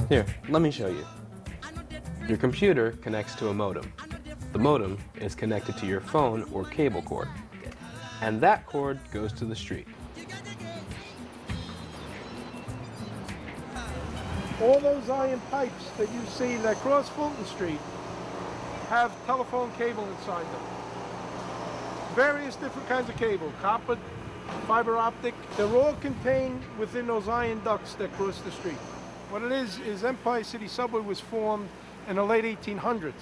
Here, let me show you. Your computer connects to a modem. The modem is connected to your phone or cable cord. And that cord goes to the street. All those iron pipes that you see that cross Fulton Street have telephone cable inside them. Various different kinds of cable, copper, fiber optic. They're all contained within those iron ducts that cross the street. What it is Empire City Subway was formed in the late 1800s.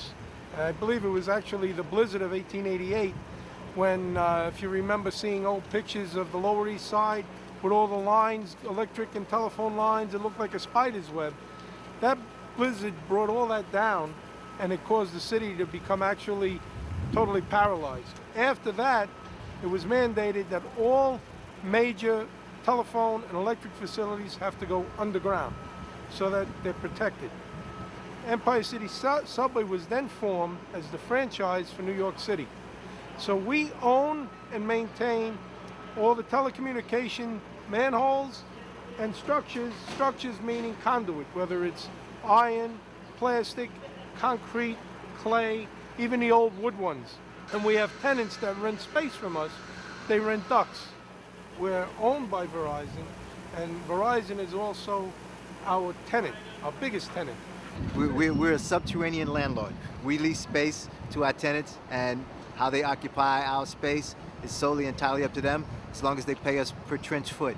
I believe it was actually the blizzard of 1888 when, if you remember seeing old pictures of the Lower East Side with all the lines, electric and telephone lines, it looked like a spider's web. That blizzard brought all that down and it caused the city to become actually totally paralyzed. After that, it was mandated that all major telephone and electric facilities have to go underground so that they're protected. Empire City Subway was then formed as the franchise for New York City. So we own and maintain all the telecommunication manholes and structures meaning conduit, whether it's iron, plastic, concrete, clay, even the old wood ones. And we have tenants that rent space from us. They rent ducts. We're owned by Verizon, and Verizon is also our tenant, our biggest tenant. We're a subterranean landlord. We lease space to our tenants, and how they occupy our space is solely entirely up to them, as long as they pay us per trench foot.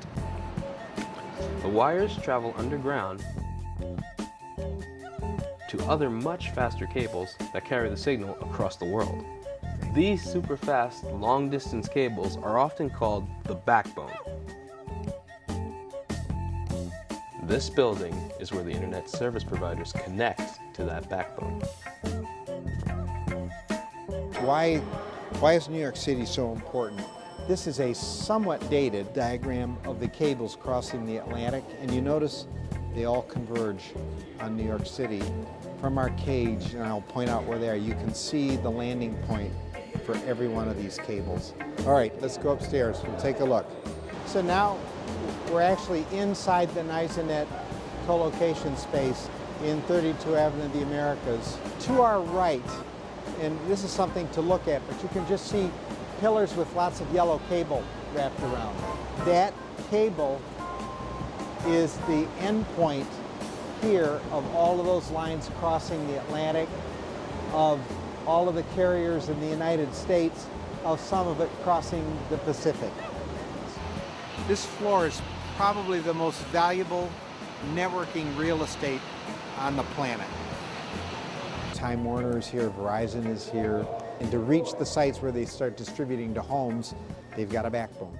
The wires travel underground to other much faster cables that carry the signal across the world. These super fast, long-distance cables are often called the backbone. This building is where the internet service providers connect to that backbone. Why is New York City so important? This is a somewhat dated diagram of the cables crossing the Atlantic, and you notice they all converge on New York City. From our cage, and I'll point out where they are, you can see the landing point for every one of these cables. All right, let's go upstairs and take a look. So now we're actually inside the Nisonet co-location space in 32 Avenue of the Americas. To our right, and this is something to look at, but you can just see pillars with lots of yellow cable wrapped around. That cable is the end point here of all of those lines crossing the Atlantic, of all of the carriers in the United States, of some of it crossing the Pacific. This floor is probably the most valuable networking real estate on the planet. Time Warner is here, Verizon is here, and to reach the sites where they start distributing to homes, they've got a backbone.